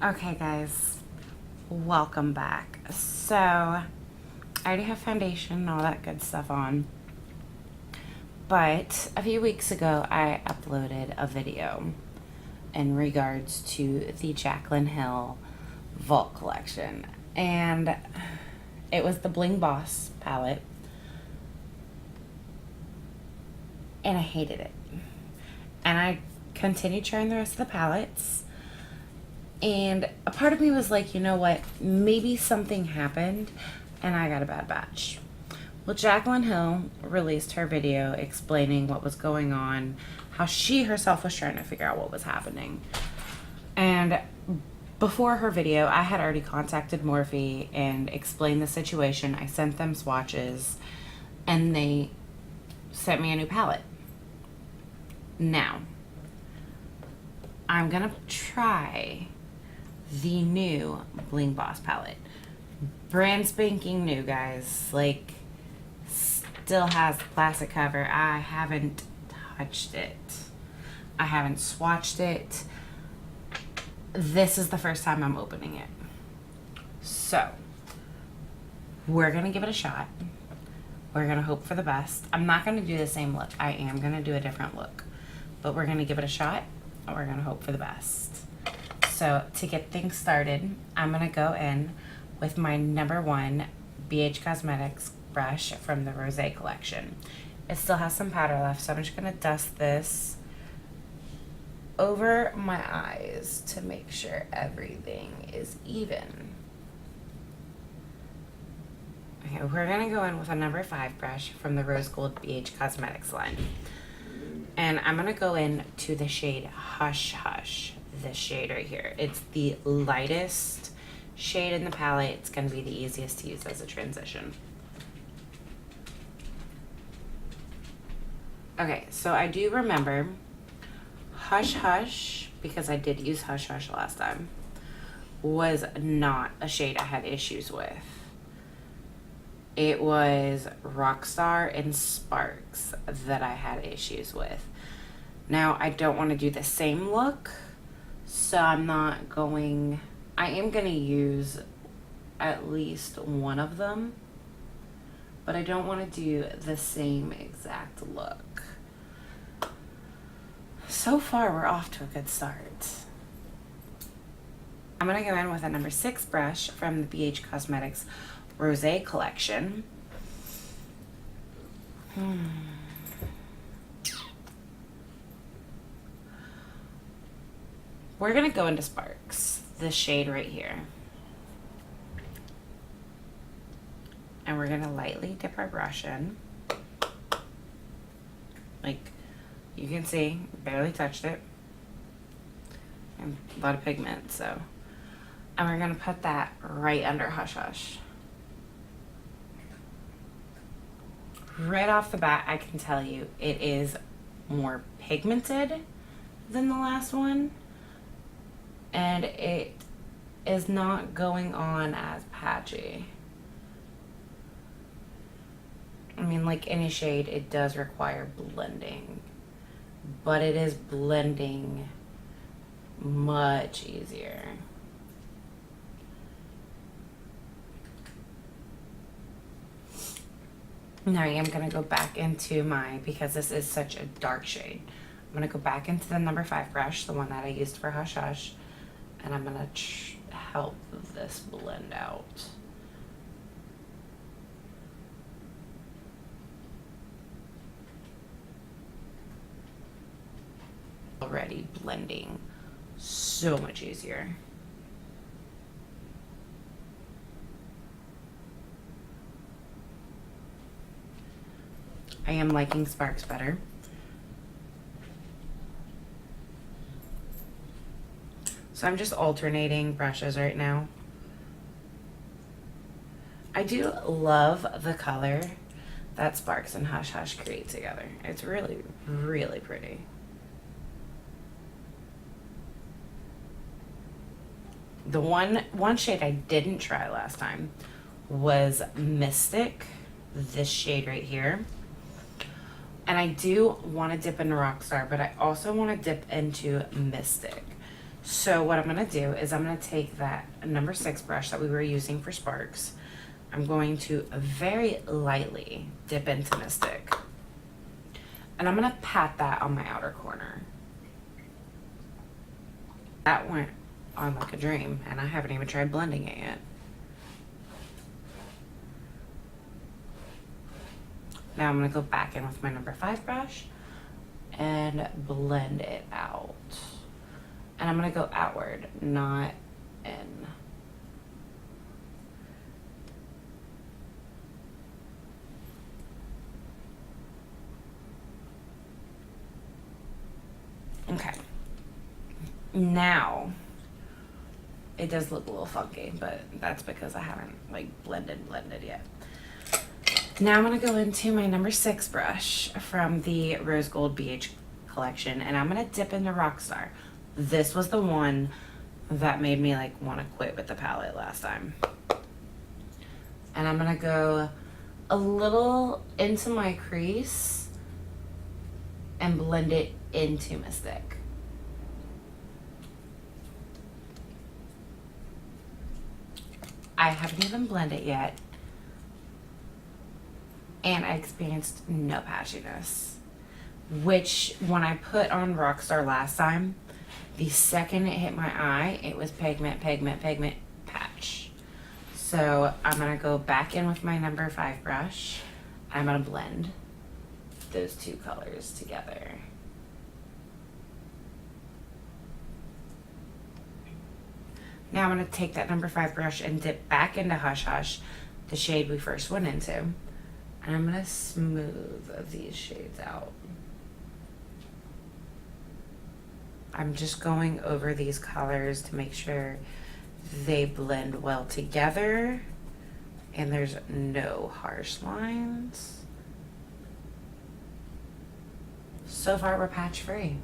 Okay guys, welcome back. So I already have foundation and all that good stuff on, but a few weeks ago I uploaded a video in regards to the Jaclyn Hill Vault collection, and it was the Bling Boss palette, and I hated it. And I continued trying the rest of the palettes, and a part of me was like, you know what, maybe something happened and I got a bad batch. Well, Jaclyn Hill released her video explaining what was going on, how she herself was trying to figure out what was happening. And before her video, I had already contacted Morphe and explained the situation. I sent them swatches and they sent me a new palette. Now, I'm gonna try the new Bling Boss palette. Brand spanking new, guys. Like, still has the plastic cover. I haven't touched it. I haven't swatched it. This is the first time I'm opening it. So, we're gonna give it a shot. We're gonna hope for the best. I'm not gonna do the same look. I am gonna do a different look. But we're gonna give it a shot and we're gonna hope for the best. So to get things started, I'm gonna go in with my #1 BH Cosmetics brush from the Rosé collection. It still has some powder left, so I'm just gonna dust this over my eyes to make sure everything is even. Okay, we're gonna go in with a #5 brush from the Rose Gold BH Cosmetics line. And I'm gonna go in to the shade Hush Hush, this shade right here. It's the lightest shade in the palette. It's gonna be the easiest to use as a transition. Okay, so I do remember Hush Hush, because I did use Hush Hush last time, was not a shade I had issues with. It was Rockstar and Sparks that I had issues with. Now, I don't want to do the same look, so I am going to use at least one of them, but I don't want to do the same exact look. So far, we're off to a good start. I'm going to go in with a #6 brush from the BH Cosmetics Rosé collection. We're gonna go into Sparks, this shade right here. And we're gonna lightly dip our brush in. Like, you can see, barely touched it. And a lot of pigment, so. And we're gonna put that right under Hush Hush. Right off the bat, I can tell you it is more pigmented than the last one, and it is not going on as patchy. I mean, like any shade, it does require blending, but it is blending much easier. Now I am going to go back into because this is such a dark shade, I'm going to go back into the #5 brush, the one that I used for Hush Hush, and I'm going to help this blend out. Already blending so much easier. I am liking Sparks better. So I'm just alternating brushes right now. I do love the color that Sparks and Hush Hush create together. It's really, really pretty. The one shade I didn't try last time was Mystic, this shade right here. And I do want to dip into Rockstar, but I also want to dip into Mystic. So what I'm gonna do is I'm gonna take that number 6 brush that we were using for sparks. I'm going to very lightly dip into Mystic. And I'm gonna pat that on my outer corner. That went on like a dream, and I haven't even tried blending it yet. Now I'm gonna go back in with my number 5 brush and blend it out. And I'm gonna go outward, not in. Okay. Now, it does look a little funky, but that's because I haven't like blended yet. Now I'm gonna go into my number 6 brush from the Rose Gold BH collection, and I'm gonna dip into Rockstar. This was the one that made me like want to quit with the palette last time. And I'm gonna go a little into my crease and blend it into Mystic. I haven't even blended yet, and I experienced no patchiness, which when I put on Rockstar last time, the second it hit my eye, it was pigment, pigment, pigment, patch. So I'm gonna go back in with my number 5 brush. I'm gonna blend those two colors together. Now I'm gonna take that number 5 brush and dip back into Hush Hush, the shade we first went into. And I'm gonna smooth these shades out. I'm just going over these colors to make sure they blend well together and there's no harsh lines. So far we're patch free.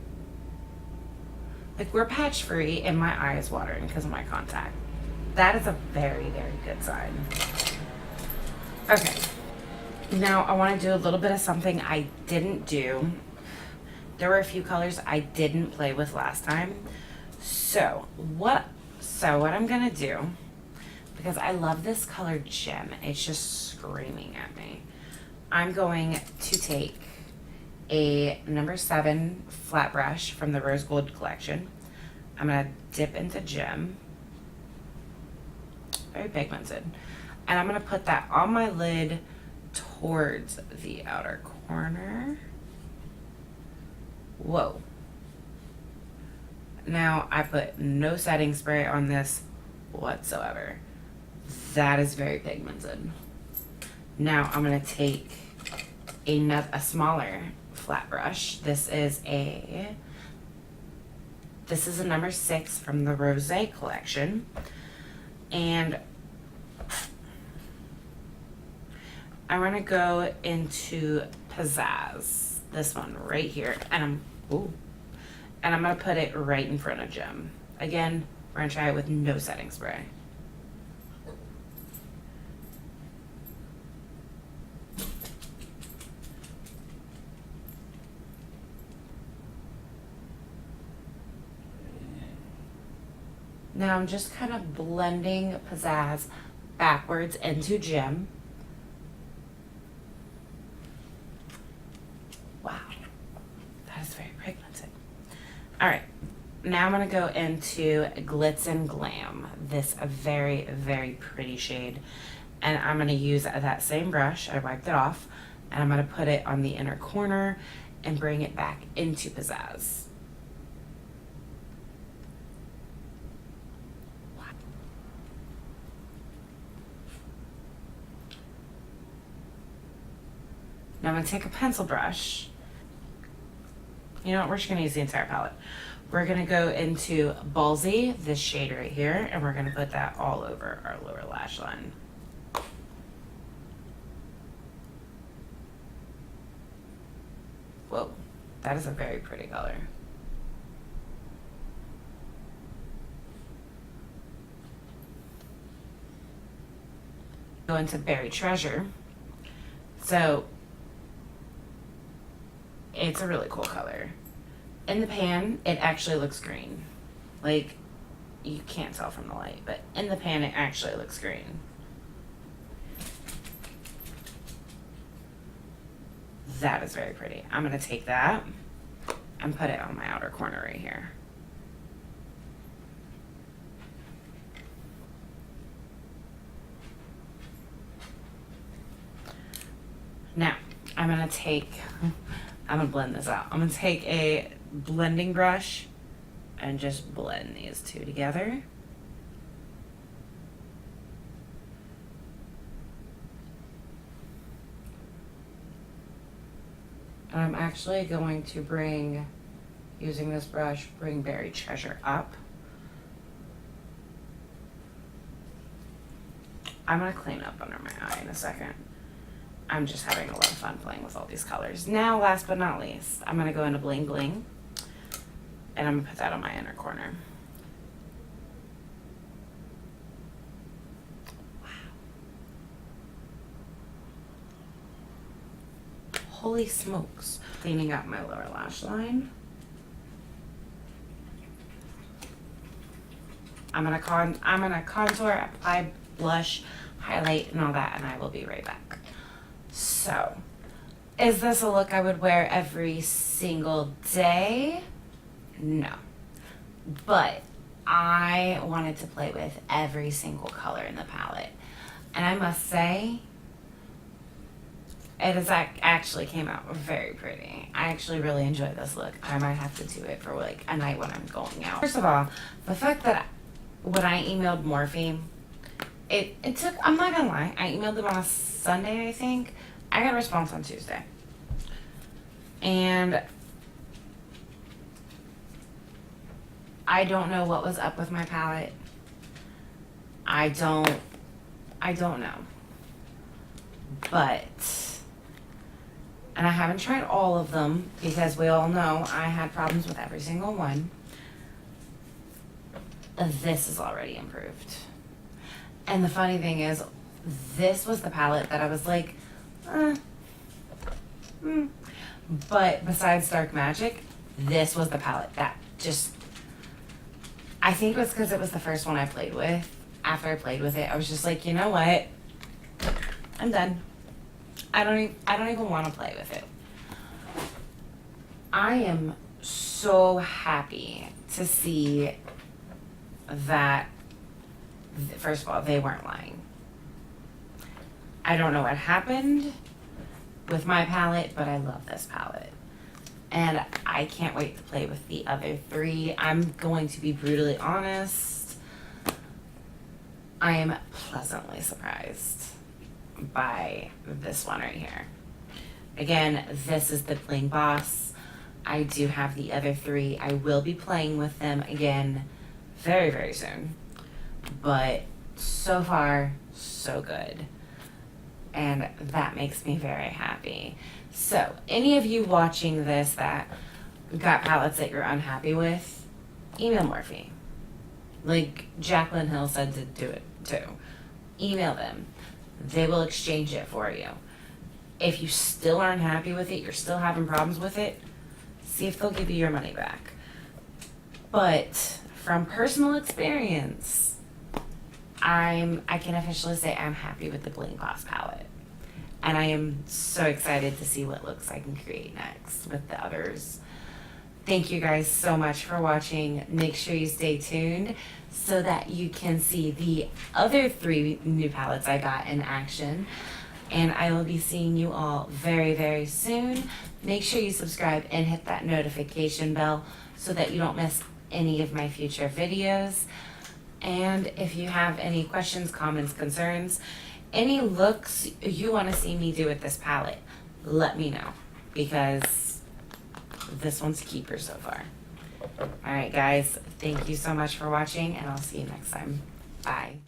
Like, we're patch free and my eye is watering because of my contact. That is a very, very good sign. Okay, now I want to do a little bit of something I didn't do. There were a few colors I didn't play with last time. So what I'm gonna do, because I love this color Gem, it's just screaming at me. I'm going to take a number 7 flat brush from the Rose Gold collection. I'm gonna dip into Gem, very pigmented, and I'm gonna put that on my lid towards the outer corner. Whoa. Now I put no setting spray on this whatsoever. That is very pigmented. Now I'm gonna take a smaller flat brush. This is a number 6 from the Rosé collection. And I'm gonna go into Pizzazz, this one right here, and I'm gonna put it right in front of Gem. Again, we're gonna try it with no setting spray. Now I'm just kind of blending Pizzazz backwards into Gem. Wow, that is very pigmented. All right, now I'm gonna go into Glitz and Glam, this very, very pretty shade. And I'm gonna use that same brush, I wiped it off, and I'm gonna put it on the inner corner and bring it back into Pizzazz. Now I'm gonna take a pencil brush. You know what, we're just gonna use the entire palette. We're gonna go into Ballsy, this shade right here, and we're gonna put that all over our lower lash line. Whoa, that is a very pretty color. Go into Berry Treasure. So it's a really cool color. In the pan, it actually looks green. Like, you can't tell from the light, but in the pan it actually looks green. That is very pretty. I'm gonna take that and put it on my outer corner right here. Now, I'm gonna blend this out. I'm gonna take a blending brush and just blend these two together. And I'm actually going to bring, using this brush, bring Berry Treasure up. I'm gonna clean up under my eye in a second. I'm just having a lot of fun playing with all these colors. Now, last but not least, I'm gonna go into Bling Bling, and I'm gonna put that on my inner corner. Wow. Holy smokes. Cleaning up my lower lash line. I'm gonna contour, apply blush, highlight, and all that, and I will be right back. So, is this a look I would wear every single day? No. But I wanted to play with every single color in the palette. And I must say, it is actually came out very pretty. I actually really enjoy this look. I might have to do it for like a night when I'm going out. First of all, the fact that when I emailed Morphe, it took, I'm not gonna lie, I emailed them on a Sunday, I think. I got a response on Tuesday. And I don't know what was up with my palette. I don't know. But, and I haven't tried all of them because we all know I had problems with every single one. This is already improved. And the funny thing is, this was the palette that I was like, But besides Dark Magic, this was the palette that just, I think it was because it was the first one I played with. After I played with it, I was just like, you know what? I'm done. I don't even want to play with it. I am so happy to see that, first of all, they weren't lying. I don't know what happened with my palette, but I love this palette. And I can't wait to play with the other three. I'm going to be brutally honest. I am pleasantly surprised by this one right here. Again, this is the Bling Boss. I do have the other three. I will be playing with them again very, very soon. But so far, so good. And that makes me very happy. So, any of you watching this that got palettes that you're unhappy with, email Morphe. Like Jaclyn Hill said to do it too. Email them. They will exchange it for you. If you still aren't happy with it, you're still having problems with it, see if they'll give you your money back. But from personal experience, I can officially say I'm happy with the Bling Boss palette. And I am so excited to see what looks I can create next with the others. Thank you guys so much for watching. Make sure you stay tuned so that you can see the other three new palettes I got in action. And I will be seeing you all very, very soon. Make sure you subscribe and hit that notification bell so that you don't miss any of my future videos. And if you have any questions, comments, concerns, any looks you want to see me do with this palette, let me know, because this one's a keeper so far. All right, guys, thank you so much for watching, and I'll see you next time. Bye.